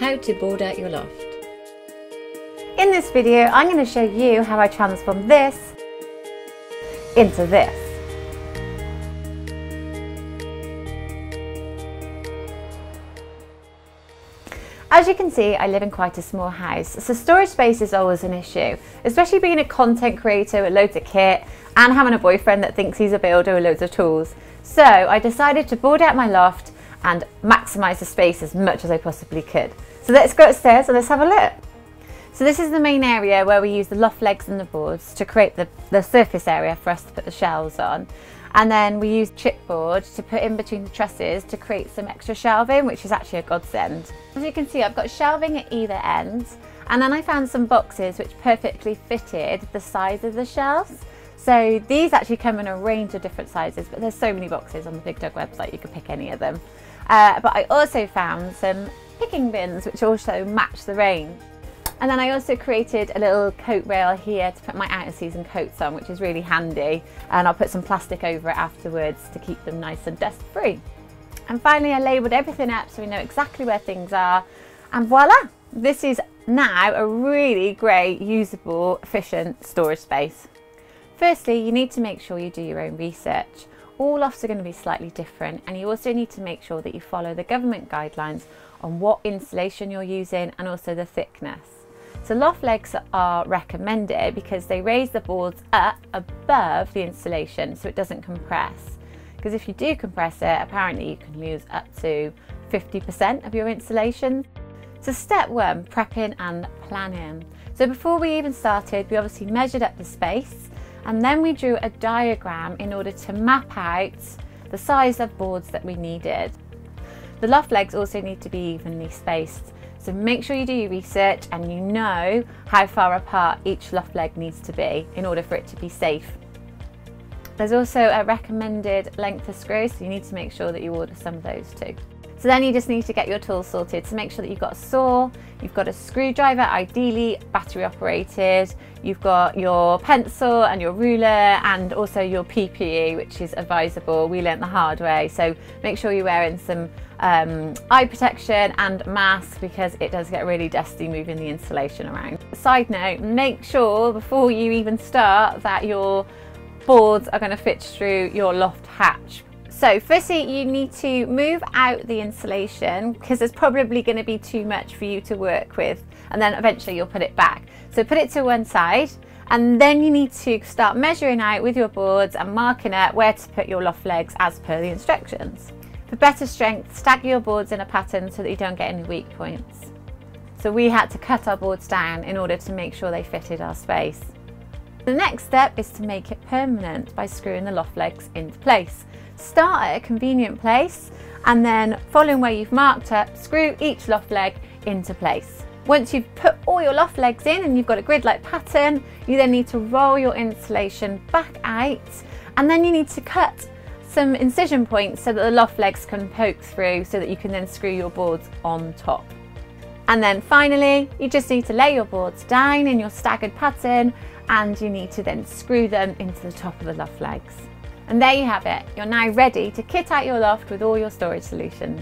how to board out your loft. In this video, I'm going to show you how I transform this into this. As you can see, I live in quite a small house, so storage space is always an issue, especially being a content creator with loads of kit and having a boyfriend that thinks he's a builder with loads of tools. So I decided to board out my loft and maximise the space as much as I possibly could. So let's go upstairs and let's have a look. So this is the main area where we use the loft legs and the boards to create the surface area for us to put the shelves on. And then we use chipboard to put in between the trusses to create some extra shelving, which is actually a godsend. As you can see, I've got shelving at either end, and then I found some boxes which perfectly fitted the size of the shelves. So these actually come in a range of different sizes, but there's so many boxes on the BiGDUG website, you could pick any of them. But I also found some picking bins which also match the range. And then I also created a little coat rail here to put my out of season coats on, which is really handy. And I'll put some plastic over it afterwards to keep them nice and dust free. And finally, I labelled everything up so we know exactly where things are. And voila, this is now a really great, usable, efficient storage space. Firstly, you need to make sure you do your own research. All lofts are going to be slightly different, and you also need to make sure that you follow the government guidelines on what insulation you're using and also the thickness. So loft legs are recommended because they raise the boards up above the insulation so it doesn't compress. Because if you do compress it, apparently you can lose up to 50% of your insulation. So step one, prepping and planning. So before we even started, we obviously measured up the space, and then we drew a diagram in order to map out the size of boards that we needed. The loft legs also need to be evenly spaced. So make sure you do your research and you know how far apart each loft leg needs to be in order for it to be safe. There's also a recommended length of screws, so you need to make sure that you order some of those too. So then you just need to get your tools sorted. So make sure that you've got a saw, you've got a screwdriver, ideally battery operated, you've got your pencil and your ruler, and also your PPE, which is advisable. We learnt the hard way, so make sure you're wearing some eye protection and mask, because it does get really dusty moving the insulation around. Side note, make sure before you even start that your boards are going to fit through your loft hatch. So firstly, you need to move out the insulation because there's probably going to be too much for you to work with, and then eventually you'll put it back. So put it to one side, and then you need to start measuring out with your boards and marking out where to put your loft legs as per the instructions. For better strength, stagger your boards in a pattern so that you don't get any weak points. So we had to cut our boards down in order to make sure they fitted our space. The next step is to make it permanent by screwing the loft legs into place. Start at a convenient place, and then following where you've marked up, screw each loft leg into place. Once you've put all your loft legs in and you've got a grid-like pattern, you then need to roll your insulation back out, and then you need to cut some incision points so that the loft legs can poke through so that you can then screw your boards on top. And then finally, you just need to lay your boards down in your staggered pattern, and you need to then screw them into the top of the loft legs. And there you have it. You're now ready to kit out your loft with all your storage solutions.